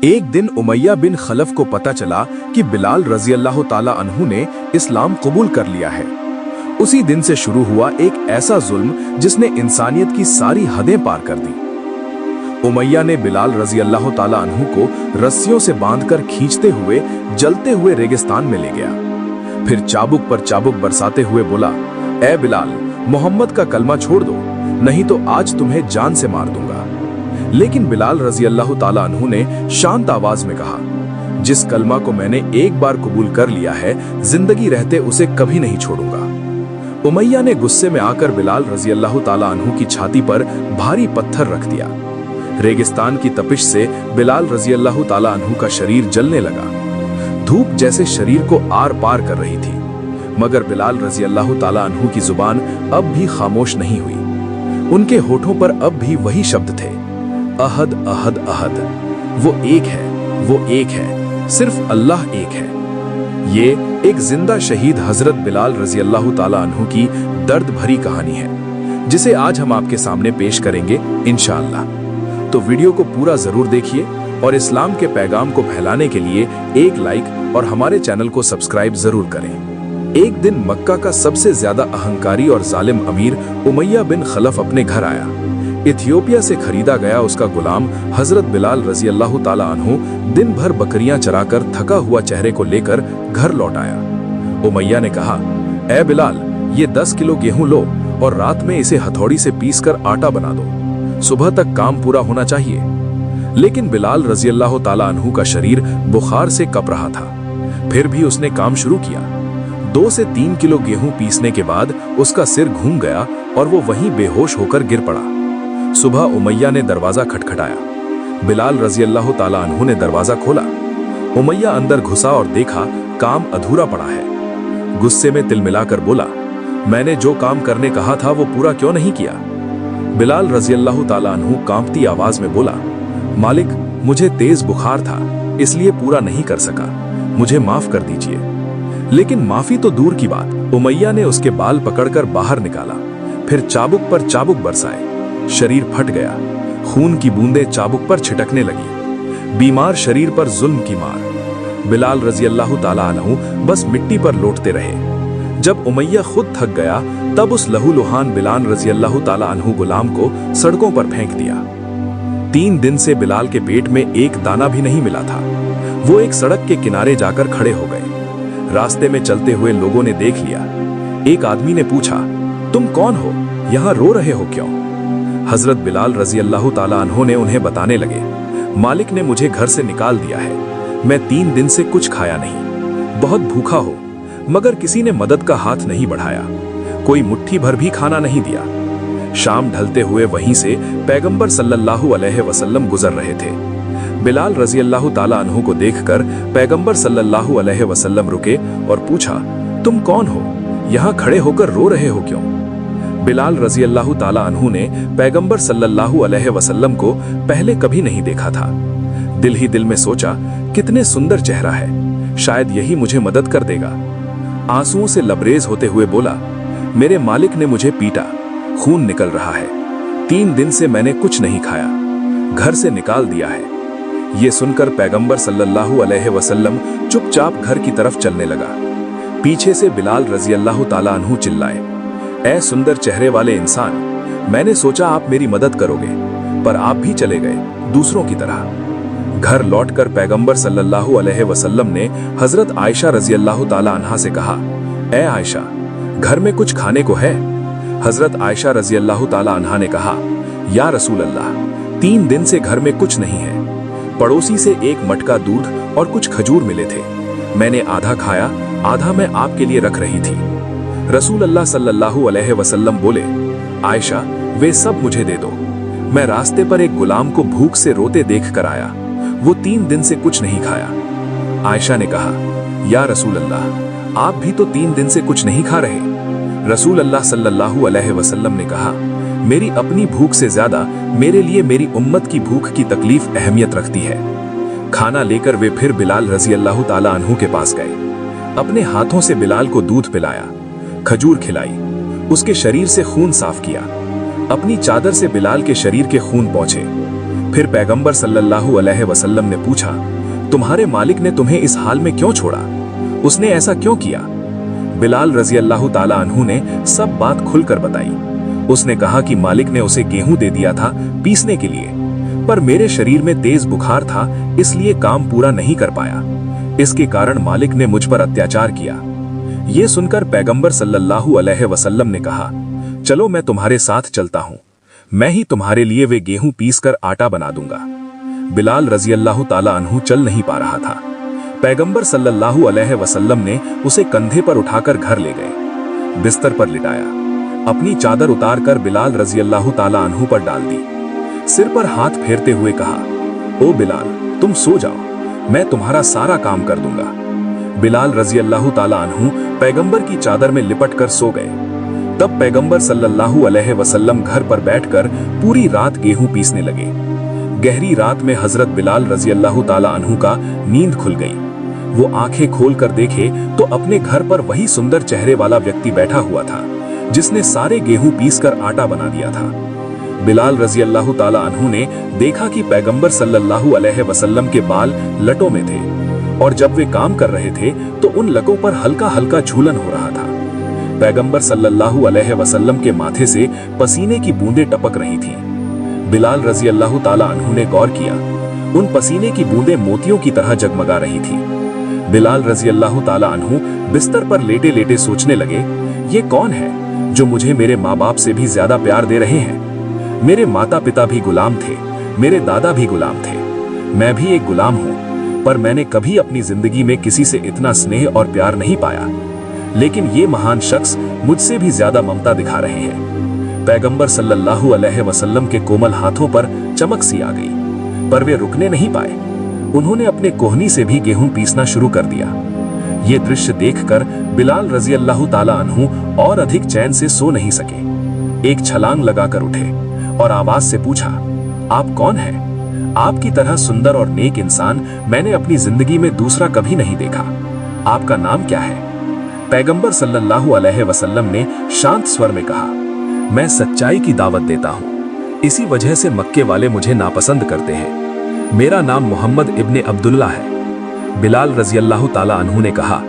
एक दिन उमैया बिन खलफ को पता चला कि बिलाल रजी अल्लाह ताला अन्हु ने इस्लाम कबूल कर लिया है। उसी दिन से शुरू हुआ एक ऐसा जुल्म जिसने इंसानियत की सारी हदें पार कर दी। उमैया ने बिलाल रजी अल्लाह ताला अन्हु को रस्सियों से बांधकर खींचते हुए जलते हुए रेगिस्तान में ले गया। फिर चाबुक पर चाबुक बरसाते हुए बोला, ए बिलाल, मोहम्मद का कलमा छोड़ दो, नहीं तो आज तुम्हें जान से मार दूंगा। लेकिन बिलाल रजी अल्लाह ताला अन्हु ने शांत आवाज में कहा, जिस कलमा को मैंने एक बार कबूल कर लिया है, जिंदगी रहते उसे कभी नहीं छोड़ूंगा। उमैया ने गुस्से में आकर बिलाल रजी अल्लाह ताला अन्हु की छाती पर भारी पत्थर रख दिया। रेगिस्तान की तपिश से बिलाल रजी अल्लाह ताला अन्हु का शरीर जलने लगा। धूप जैसे शरीर को आर पार कर रही थी, मगर बिलाल रजी अल्लाह ताला अन्हु की जुबान अब भी खामोश नहीं हुई। उनके होठों पर अब भी वही शब्द थे, अहद अहद अहद। वो एक है, वो एक है, सिर्फ अल्लाह एक है। ये एक जिंदा शहीद हजरत बिलाल रजी अल्लाह ताला अन्हु की दर्द भरी कहानी है, जिसे आज हम आपके सामने पेश करेंगे इंशाअल्लाह। तो वीडियो को पूरा जरूर देखिए और इस्लाम के पैगाम को फैलाने के लिए एक लाइक और हमारे चैनल को सब्सक्राइब जरूर करें। एक दिन मक्का का सबसे ज्यादा अहंकारी और जालिम अमीर उमैया बिन खलफ अपने घर आया। इथियोपिया से खरीदा गया उसका गुलाम हजरत बिलाल रजी अल्लाह ताला अन्हु दिन भर बकरियां चराकर थका हुआ चेहरे को लेकर घर लौट आया। उमैया ने कहा, ए बिलाल, ये 10 किलो गेहूं लो और रात में इसे हथौड़ी से पीसकर आटा बना दो, सुबह तक काम पूरा होना चाहिए। लेकिन बिलाल रजी अल्लाह ताला अन्हु का शरीर बुखार से कप रहा था, फिर भी उसने काम शुरू किया। 2 से 3 किलो गेहूं पीसने के बाद उसका सिर घूम गया और वो वहीं बेहोश होकर गिर पड़ा। सुबह उमैया ने दरवाजा खटखटाया। बिलाल रजी अल्लाह ताला अन्हु ने दरवाजा खोला। उमैया अंदर घुसा और देखा काम अधूरा पड़ा है। गुस्से में तिलमिलाकर बोला, मैंने जो काम करने कहा था वो पूरा क्यों नहीं किया? बिलाल रजी अल्लाह ताला अन्हु कांपती आवाज में बोला, मालिक, मुझे तेज बुखार था, इसलिए पूरा नहीं कर सका, मुझे माफ कर दीजिए। लेकिन माफी तो दूर की बात, उमैया ने उसके बाल पकड़कर बाहर निकाला, फिर चाबुक पर चाबुक बरसाए। शरीर फट गया, खून की बूंदें चाबुक पर छिटकने लगी। बीमार शरीर पर जुल्म की मार। बिलाल रजी अल्लाह ताला अन्हु बस मिट्टी पर लौटते रहे। जब उमैया खुद थक गया, तब उस लहूलुहान बिलाल रजी अल्लाह ताला अन्हु गुलाम को सड़कों पर फेंक दिया। 3 दिन से बिलाल के पेट में एक दाना भी नहीं मिला था। वो एक सड़क के किनारे जाकर खड़े हो गए। रास्ते में चलते हुए लोगों ने देख लिया। एक आदमी ने पूछा, तुम कौन हो, यहाँ रो रहे हो क्यों? हजरत बिलाल रजी अल्लाह ताला अन्हु ने उन्हें बताने लगे, मालिक ने मुझे घर से निकाल दिया है, मैं 3 दिन से कुछ खाया नहीं, बहुत भूखा हो, मगर किसी ने मदद का हाथ नहीं बढ़ाया, कोई मुट्ठी भर भी खाना नहीं दिया। शाम ढलते हुए वहीं से पैगंबर सल्लल्लाहु अलैहि वसल्लम गुजर रहे थे। बिलाल रजी अल्लाह ताला अन्हु को देखकर पैगंबर सल्लल्लाहु अलैहि वसल्लम रुके और पूछा, तुम कौन हो, यहाँ खड़े होकर रो रहे हो क्यों? बिलाल रजी अल्लाह ताला अन्हु ने पैगंबर सल्लल्लाहु अलैहि वसल्लम को पहले कभी नहीं देखा था। दिल ही दिल में सोचा, कितने सुंदर चेहरा है, शायद यही मुझे मदद कर देगा। आंसुओं से लबरेज होते हुए बोला, मेरे मालिक ने मुझे पीटा, खून निकल रहा है, 3 दिन से मैंने कुछ नहीं खाया, घर से निकाल दिया है। ये सुनकर पैगंबर सल्लल्लाहु अलैहि वसल्लम चुपचाप घर की तरफ चलने लगा। पीछे से बिलाल रजी अल्लाह ताला अन्हु चिल्लाए, ऐ सुंदर चेहरे वाले इंसान, मैंने सोचा आप मेरी मदद करोगे, पर आप भी चले गए दूसरों की तरह। घर लौटकर पैगंबर सल्लल्लाहु अलैहि वसल्लम ने हजरत आयशा रजी अल्लाह ताला अन्हा से कहा, ऐ आयशा, घर में कुछ खाने को है? हजरत आयशा रजी अल्लाह ताला अन्हा ने कहा, या रसूल अल्लाह, 3 दिन से घर में कुछ नहीं है। पड़ोसी से एक मटका दूध और कुछ खजूर मिले थे, मैंने आधा खाया, आधा मैं आपके लिए रख रही थी। रसूल अल्लाह सल्लल्लाहु अलैहि वसल्लम बोले, आयशा, वे सब मुझे दे दो, मैं रास्ते पर एक गुलाम को भूख से रोते देख कर आया, वो 3 दिन से कुछ नहीं खाया। आयशा ने कहा, या रसूल अल्लाह, आप भी तो 3 दिन से कुछ नहीं खा रहे। रसूल अल्लाह सल्लल्लाहु अलैहि वसल्लम ने कहा, मेरी अपनी भूख से ज्यादा मेरे लिए मेरी उम्मत की भूख की तकलीफ अहमियत रखती है। खाना लेकर वे फिर बिलाल रजी अल्लाह ताला अन्हु के पास गए। अपने हाथों से बिलाल को दूध पिलाया, खजूर खिलाई, उसके शरीर से खून साफ किया। अपनी चादर से बिलाल के शरीर के खून पोंछे। फिर पैगंबर सल्लल्लाहु अलैहि वसल्लम ने पूछा, तुम्हारे मालिक ने तुम्हें इस हाल में क्यों छोड़ा? उसने ऐसा क्यों किया? बिलाल रजी अल्लाह ताला अन्हु ने सब बात खुलकर बताई। उसने कहा कि मालिक ने उसे गेहूं दे दिया था पीसने के लिए, पर मेरे शरीर में तेज बुखार था, इसलिए काम पूरा नहीं कर पाया। इसके कारण मालिक ने मुझ पर अत्याचार किया। ये सुनकर पैगंबर सल्लल्लाहु अलैहि वसल्लम ने कहा, चलो मैं तुम्हारे साथ चलता हूं, मैं ही तुम्हारे लिए वे गेहूं पीसकर आटा बना दूंगा। बिलाल रजी अल्लाह ताला अन्हु चल नहीं पा रहा था। पैगंबर सल्लल्लाहु अलैहि वसल्लम ने उसे कंधे पर उठाकर घर ले गए, बिस्तर पर लिटाया, अपनी चादर उतारकर बिलाल रजी अल्लाह ताला अन्हु पर डाल दी, सिर पर हाथ फेरते हुए कहा, ओ बिलाल, तुम सो जाओ, मैं तुम्हारा सारा काम कर दूंगा। बिलाल रजी अल्लाह ताला अन्हु पैगंबर की चादर में लिपट कर सो गए। तब पैगंबर सल्लल्लाहु अलैहि वसल्लम घर पर बैठकर पूरी रात गेहूं पीसने लगे। गहरी रात में हजरत बिलाल रजी अल्लाह ताला अन्हु का नींद खुल गई। वो आंखें खोलकर देखे तो अपने घर पर वही सुंदर चेहरे वाला व्यक्ति बैठा हुआ था जिसने सारे गेहूं पीसकर आटा बना दिया था। बिलाल रजी अल्लाह ताला अन्हु ने देखा कि पैगंबर सल्लल्लाहु अलैहि वसल्लम के बाल लटों में थे और जब वे काम कर रहे थे तो उन लटों पर हल्का हल्का झूलन हो रहा था। पैगंबर सल्लल्लाहु अलैहि वसल्लम के माथे से पसीने की बूंदें टपक रही थीं। बिलाल रजी अल्लाह ताला अन्हु ने गौर किया, उन पसीने की बूंदें मोतियों की तरह जगमगा रही थीं। बिलाल रजी अल्लाह ताला अन्हु बिस्तर पर लेटे लेटे सोचने लगे, ये कौन है जो मुझे मेरे माँ बाप से भी ज्यादा प्यार दे रहे हैं? मेरे माता पिता भी गुलाम थे, मेरे दादा भी गुलाम थे, मैं भी एक गुलाम हूँ, पर मैंने कभी अपनी जिंदगी में किसी से इतना स्नेह और प्यार नहीं पाया। लेकिन ये महान शख्स मुझसे भी ज्यादा ममता दिखा रहे हैं। पैगंबर सल्लल्लाहु अलैहि वसल्लम के कोमल हाथों पर चमक सी आ गई, पर वे रुकने नहीं पाए। उन्होंने अपने कोहनी से भी गेहूं पीसना शुरू कर दिया। ये दृश्य देखकर बिलाल रजी अल्लाह ताला अन्हु और अधिक चैन से सो नहीं सके। एक छलांग लगाकर उठे और आवाज से पूछा, आप कौन हैं? आपकी तरह सुंदर और नेक इंसान मैंने अपनी जिंदगी में दूसरा कभी नहीं देखा। आपका नाम क्या है? पैगंबर सल्लल्लाहु अलैहि वसल्लम ने शांत स्वर में कहा, मैं सच्चाई की दावत देता हूँ, इसी वजह से मक्के वाले मुझे नापसंद करते हैं। मेरा नाम मोहम्मद इब्ने अब्दुल्ला है। बिलाल रजी अल्लाह ताला अन्हु ने कहा,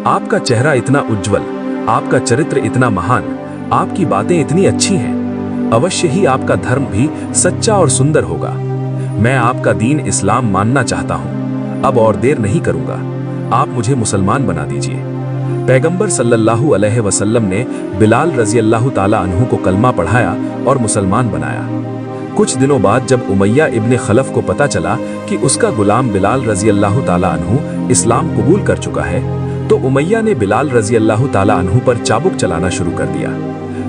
आपका चेहरा इतना उज्जवल, आपका चरित्र इतना महान, आपकी बातें इतनी अच्छी हैं, अवश्य ही आपका धर्म भी सच्चा और सुंदर होगा। मैं आपका दीन इस्लाम मानना चाहता हूँ, अब और देर नहीं करूंगा, आप मुझे मुसलमान बना दीजिए। पैगंबर सल्लल्लाहु अलैहि वसल्लम ने बिलाल रजी अल्लाह ताला अन्हु को कलमा पढ़ाया और मुसलमान बनाया। कुछ दिनों बाद जब उमैया इब्ने खलफ को पता चला कि उसका गुलाम बिलाल रजी अल्लाह ताला अन्हु इस्लाम कबूल कर चुका है, तो उमैया ने बिलाल रजी अल्लाह ताला अन्हु पर चाबुक चलाना शुरू कर दिया।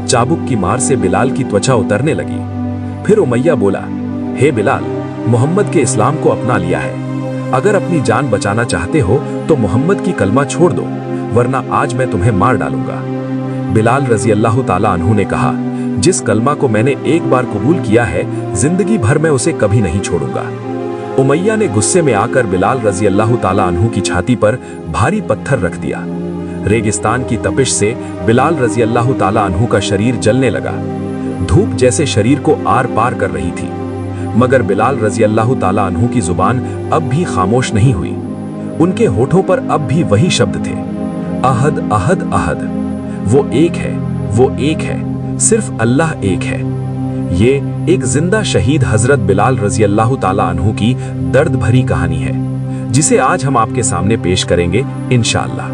चाबुक की मार से बिलाल की त्वचा उतरने लगी। फिर उमैया बोला, हे बिलाल, मोहम्मद के इस्लाम को अपना लिया है, अगर अपनी जान बचाना चाहते हो तो मोहम्मद की कलमा छोड़ दो, वरना आज मैं तुम्हें मार डालूंगा। बिलाल रजी अल्लाह ताला अन्हु ने कहा, जिस कलमा को मैंने एक बार कबूल किया है, जिंदगी भर मैं उसे कभी नहीं छोड़ूंगा। उमैया ने गुस्से में आकर बिलाल रजी अल्लाह ताला अन्हु की छाती पर भारी पत्थर रख दिया। रेगिस्तान की तपिश से बिलाल रजी अल्लाह ताला अन्हु का शरीर जलने लगा। धूप जैसे शरीर को आर पार कर रही थी, मगर बिलाल रजी अल्लाह ताला अन्हु की जुबान अब भी खामोश नहीं हुई। उनके होठों पर अब भी वही शब्द थे, अहद अहद अहद, वो एक है, वो एक है, सिर्फ अल्लाह एक है। ये एक जिंदा शहीद हजरत बिलाल रजी अल्लाह ताला अन्हु की दर्द भरी कहानी है, जिसे आज हम आपके सामने पेश करेंगे इंशाअल्लाह।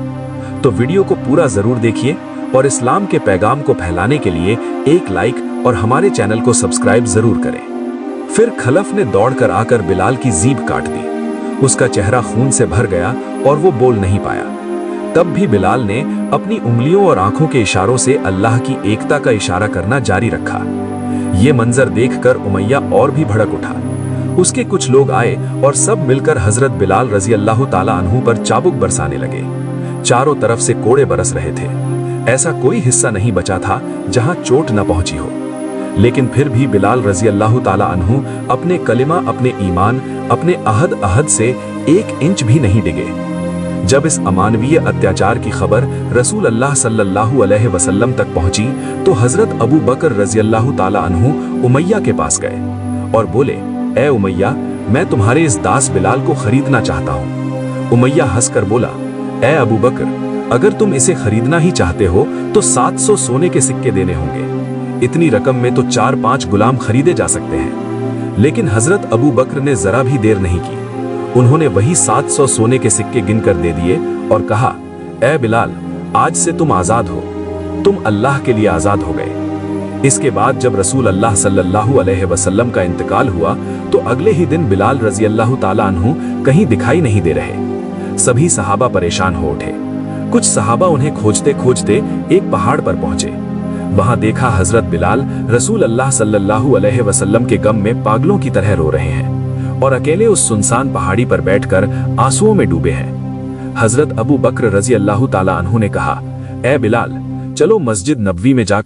तो वीडियो को पूरा जरूर देखिए और इस्लाम के पैगाम को फैलाने के लिए एक लाइक और हमारे चैनल को सब्सक्राइब जरूर करें। फिर खलफ ने दौड़कर आकर बिलाल की जीभ काट दी। उसका चेहरा खून से भर गया और वो बोल नहीं पाया। तब भी बिलाल ने अपनी उंगलियों और आंखों के इशारों से अल्लाह की एकता का इशारा करना जारी रखा। ये मंजर देखकर उमैया और भी भड़क उठा। उसके कुछ लोग आए और सब मिलकर हजरत बिलाल रजी अल्लाह ताला अन्हु पर चाबुक बरसाने लगे। चारों तरफ से कोड़े बरस रहे थे। ऐसा कोई हिस्सा नहीं बचा था जहां चोट न पहुंची हो। लेकिन फिर भी बिलाल रजी अल्लाह ताला अन्हु अपने कलिमा, अपने ईमान, अपने अहद अहद से 1 इंच भी नहीं डिगे। जब इस अमानवीय अत्याचार की खबर रसूल अल्लाह सल्लल्लाहु अलैहि वसल्लम तक पहुंची तो हजरत अबू बकर रजी अल्लाह ताला अन्हु उमैया के पास गए और बोले, ए उमैया, मैं तुम्हारे इस दास बिलाल को खरीदना चाहता हूँ। उमैया हंसकर बोला, ए अबू बकर, अगर तुम इसे खरीदना ही चाहते हो तो 700 सोने के सिक्के देने होंगे। इतनी रकम में तो 4-5 गुलाम खरीदे जा सकते हैं। लेकिन हजरत अबू बकर ने जरा भी देर नहीं की। उन्होंने वही 700 सोने के सिक्के गिनकर दे दिए और कहा, ए बिलाल, आज से तुम आजाद हो, तुम अल्लाह के लिए आजाद हो गए। इसके बाद जब रसूल अल्लाह सल्लल्लाहु अलैहि वसल्लम का इंतकाल हुआ तो अगले ही दिन बिलाल रजी अल्लाह ताला अन्हु कहीं दिखाई नहीं दे रहे। सभी सहाबा परेशान हो उठे। कुछ सहाबा उन्हें खोजते खोजते एक पहाड़ पर पहुंचे। वहां देखा हजरत बिलाल रसूल अल्लाह सल्लल्लाहु अलैहि वसल्लम के गम में पागलों की तरह रो रहे हैं और अकेले उस सुनसान पहाड़ी पर बैठकर आंसुओं में डूबे हैं। हजरत अबू बकर रजी अल्लाह ताला अन्हु ने कहा, ए बिलाल, चलो मस्जिद नबवी में जाकर